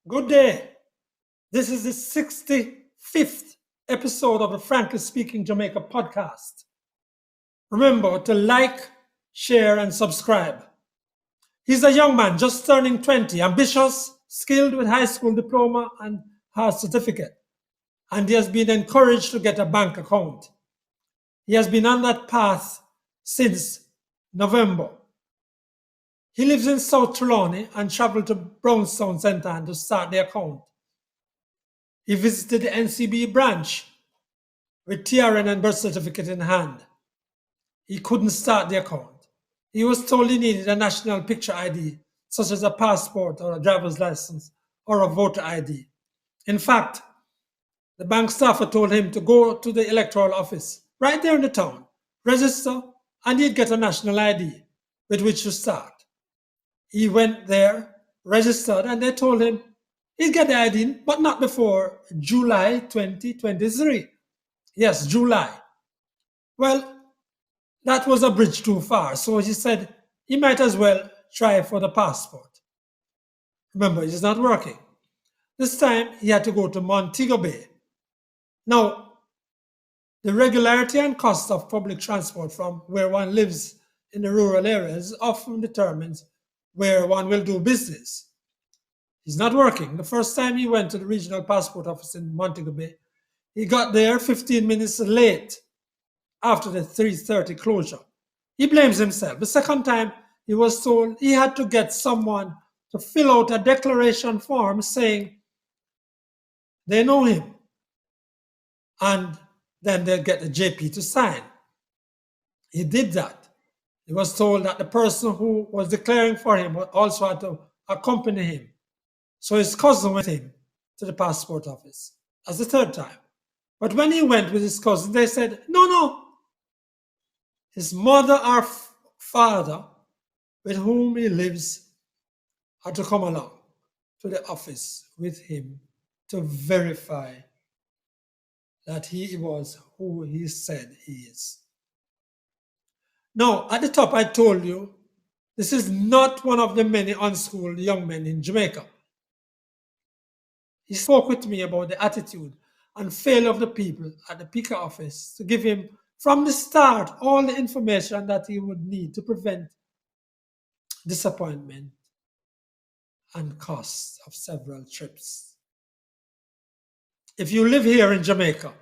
Good day. This is the 65th episode of the Frankly Speaking Jamaica podcast. Remember to like, share, and subscribe. He's a young man just turning 20, ambitious, skilled with high school diploma and heart certificate, and he has been encouraged to get a bank account. He has been on that path since November. He lives in South Trelawney and traveled to Brownstown St. Anne to start the account. He visited the NCB branch with TRN and birth certificate in hand. He couldn't start the account. He was told he needed a national picture ID, such as a passport or a driver's license or a voter ID. In fact, the bank staffer told him to go to the electoral office right there in the town, register, and he'd get a national ID with which to start. He went there, registered, and they told him he'd get the ID, but not before July 2023. Yes, July. Well, that was a bridge too far, so he said he might as well try for the passport. Remember, it's not working. This time, he had to go to Montego Bay. Now, the regularity and cost of public transport from where one lives in the rural areas often determines where one will do business. He's not working. The first time he went to the regional passport office in Montego Bay, he got there 15 minutes late after the 3:30 closure. He blames himself. The second time, he was told he had to get someone to fill out a declaration form saying they know him, and then they'll get the JP to sign. He did that. He was told that the person who was declaring for him also had to accompany him. So his cousin went with him to the passport office. That's the third time. But when he went with his cousin, they said, no. His mother or father, with whom he lives, had to come along to the office with him to verify that he was who he said he is. Now, at the top, I told you, this is not one of the many unschooled young men in Jamaica. He spoke with me about the attitude and failure of the people at the PICA office to give him, from the start, all the information that he would need to prevent disappointment and costs of several trips. If you live here in Jamaica,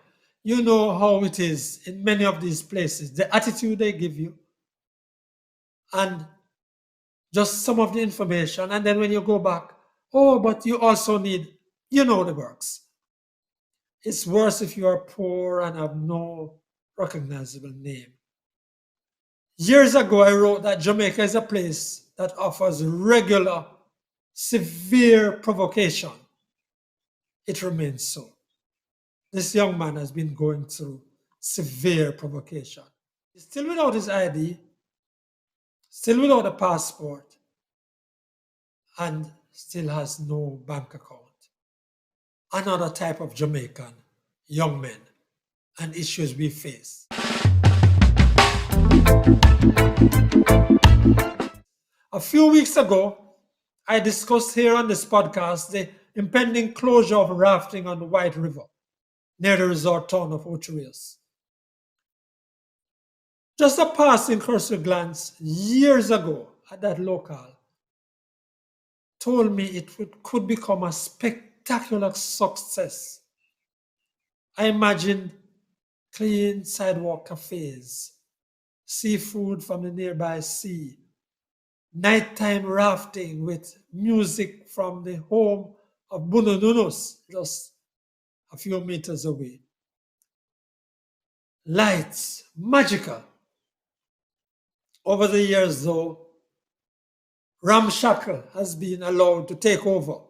you know how it is in many of these places, the attitude they give you, and just some of the information, and then when you go back, oh, but you also need, you know the works. It's worse if you are poor and have no recognizable name. Years ago, I wrote that Jamaica is a place that offers regular, severe provocation. It remains so. This young man has been going through severe provocation. He's still without his ID, still without a passport, and still has no bank account. Another type of Jamaican young men and issues we face. A few weeks ago, I discussed here on this podcast the impending closure of rafting on the White River near the resort town of Ocherius. Just a passing cursory glance years ago at that locale told me it could become a spectacular success. I imagined clean sidewalk cafes, seafood from the nearby sea, nighttime rafting with music from the home of Bunununus, just a few meters away. Lights, magical. Over the years, though, ramshackle has been allowed to take over.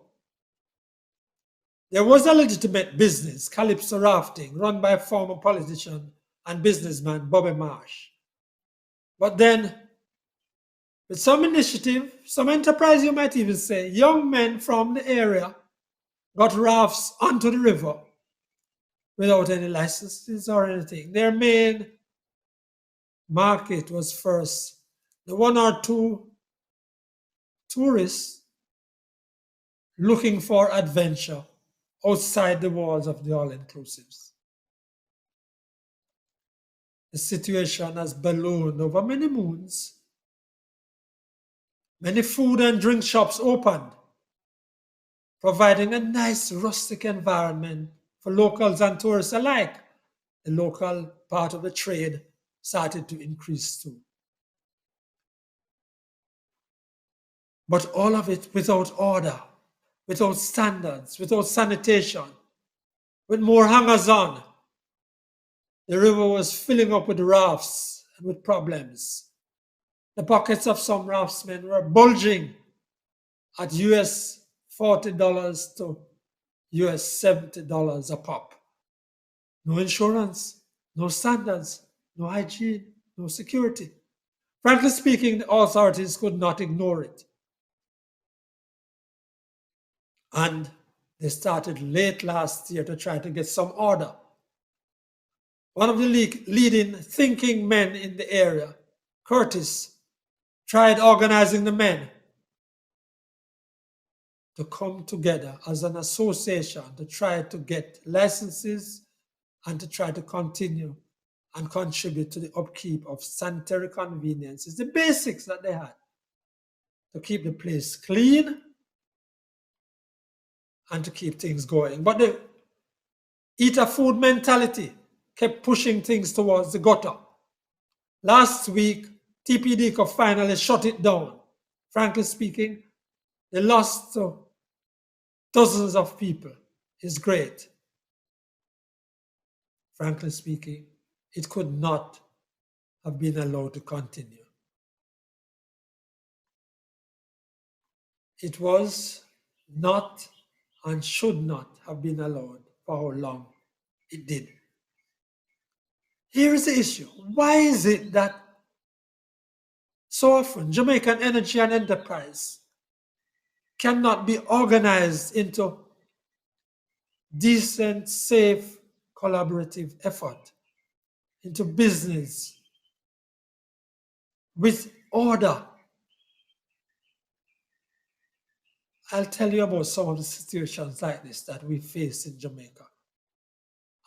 There was a legitimate business, Calypso Rafting, run by former politician and businessman Bobby Marsh. But then, with some initiative, some enterprise you might even say, young men from the area got rafts onto the river without any licenses or anything. Their main market was first the one or two tourists looking for adventure outside the walls of the all-inclusives. The situation has ballooned over many moons. Many food and drink shops opened, providing a nice rustic environment for locals and tourists alike. The local part of the trade started to increase too. But all of it without order, without standards, without sanitation, with more hangers on. The river was filling up with rafts and with problems. The pockets of some raftsmen were bulging at US $40 to US $70 a pop. No insurance, no standards, no hygiene, no security. Frankly speaking, the authorities could not ignore it. And they started late last year to try to get some order. One of the leading thinking men in the area, Curtis, tried organizing the men to come together as an association to try to get licenses and to try to continue and contribute to the upkeep of sanitary conveniences, the basics that they had, to keep the place clean and to keep things going. But the eat-a food mentality kept pushing things towards the gutter. Last week, TPD could finally shut it down. Frankly speaking, the loss to dozens of people is great. Frankly speaking, it could not have been allowed to continue. It was not and should not have been allowed for how long it did. Here is the issue. Why is it that so often Jamaican energy and enterprise cannot be organized into decent, safe, collaborative effort, into business with order? I'll tell you about some of the situations like this that we face in Jamaica.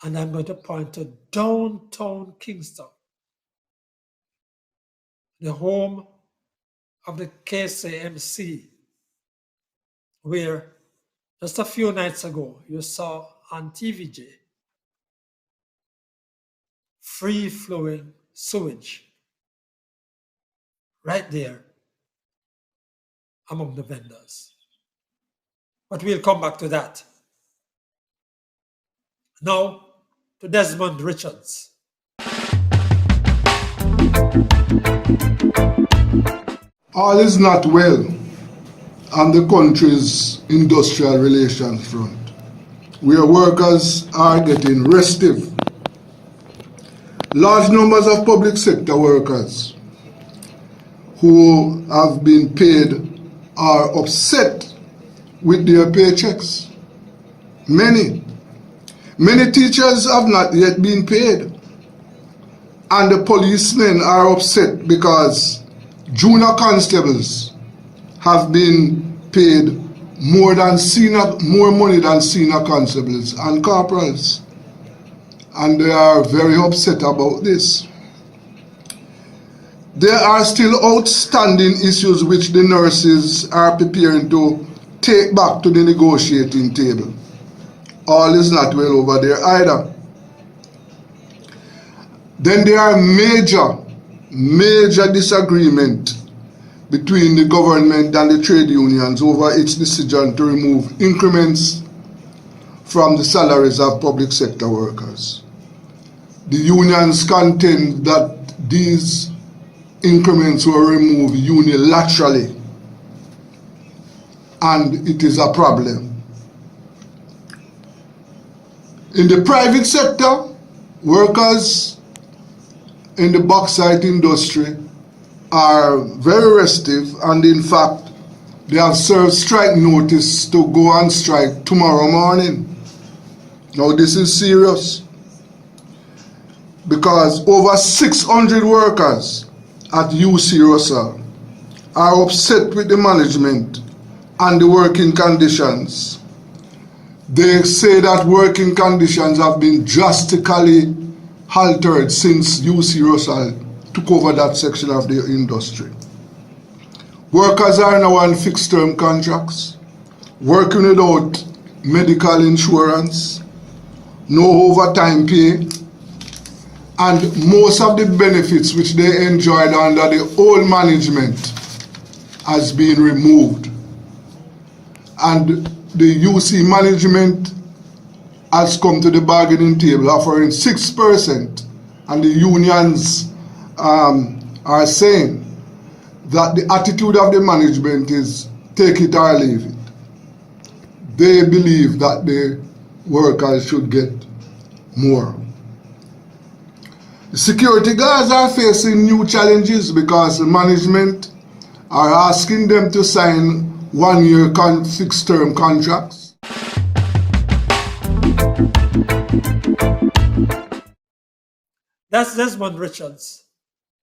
And I'm going to point to downtown Kingston, the home of the KCMC, where just a few nights ago you saw on TVJ free-flowing sewage right there among the vendors. But we'll come back to that. Now to Desmond Richards. All is not well on the country's industrial relations front, where workers are getting restive. Large numbers of public sector workers who have been paid are upset with their paychecks. Many teachers have not yet been paid, and the policemen are upset because junior constables have been paid more money than senior constables and corporals, and they are very upset about this. There are still outstanding issues which the nurses are preparing to take back to the negotiating table. All is not well over there either. Then there are major disagreement between the government and the trade unions over its decision to remove increments from the salaries of public sector workers. The unions contend that these increments were removed unilaterally, and it is a problem. In the private sector, workers in the bauxite industry are very restive, and in fact, they have served strike notice to go on strike tomorrow morning. Now this is serious, because over 600 workers at UC Russell are upset with the management and the working conditions. They say that working conditions have been drastically altered since UC Russell took over that section of the industry. Workers are now on fixed term contracts, working without medical insurance, no overtime pay, and most of the benefits which they enjoyed under the old management has been removed. And the UC management has come to the bargaining table offering 6%, and the unions are saying that the attitude of the management is take it or leave it. They believe that the workers should get more. The security guards are facing new challenges because the management are asking them to sign one-year fixed-term contracts. That's Desmond Richards,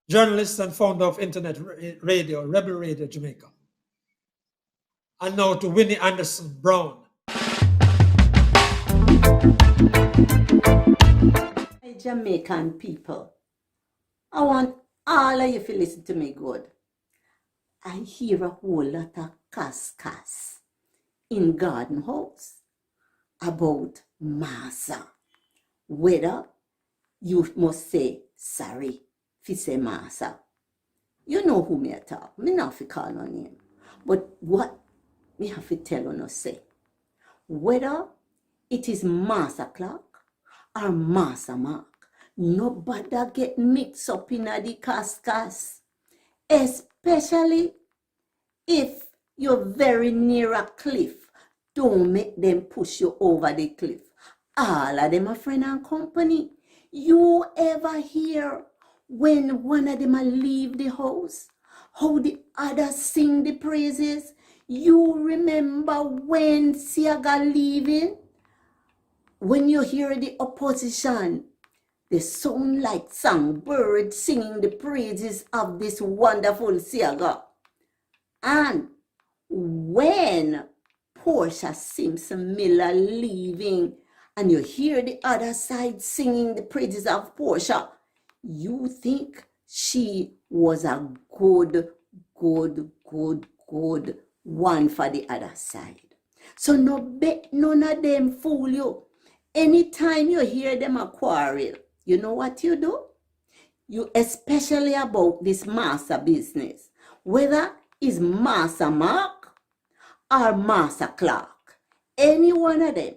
journalist and founder of internet radio, Rebel Radio Jamaica. And now to Winnie Anderson Brown. Hey, Jamaican people, I want all of you to listen to me good. I hear a whole lot of cuss in Garden House about Massa. Whether you must say sorry if you say Massa. You know who me I talk. Me not fi call no name. But what me have to tell you say, whether it is Massa Clarke or Massa Mark, nobody get mixed up in the cuss. Especially if you're very near a cliff. Don't make them push you over the cliff. All of them are friend and company. You ever hear when one of them leave the house, how the others sing the praises? You remember when Siaga leaving? When you hear the opposition, they sound like songbirds singing the praises of this wonderful Siaga. And when Portia Simpson Miller leaving, and you hear the other side singing the praises of Portia, you think she was a good one for the other side. So no bet none of them fool you. Anytime you hear them a quarrel, you know what you do? You, especially about this Massa business, whether it's Massa Mark or Massa Clarke, any one of them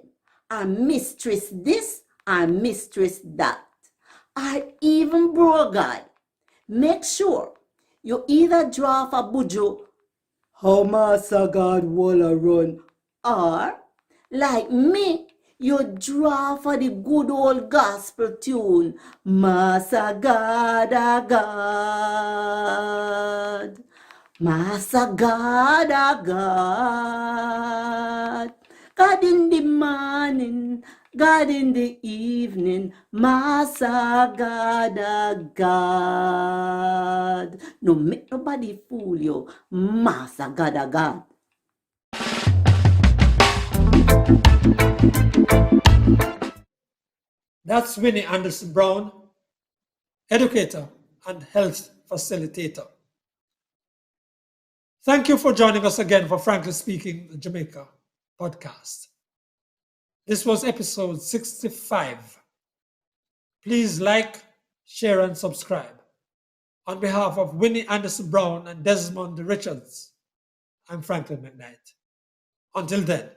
are mistress this or mistress that, or even bro God. Make sure you either draw for bujo how Massa God will run, or like me, you draw for the good old gospel tune, Massa God, a God, Massa God, a God, God in the morning, God in the evening, Massa God, a God. No make nobody fool you, Massa God, a God. That's Winnie Anderson Brown, educator and health facilitator. Thank you for joining us again for Frankly Speaking Jamaica podcast. This was episode 65. Please like, share, and subscribe. On behalf of Winnie Anderson Brown and Desmond Richards, I'm Franklin McKnight. Until then.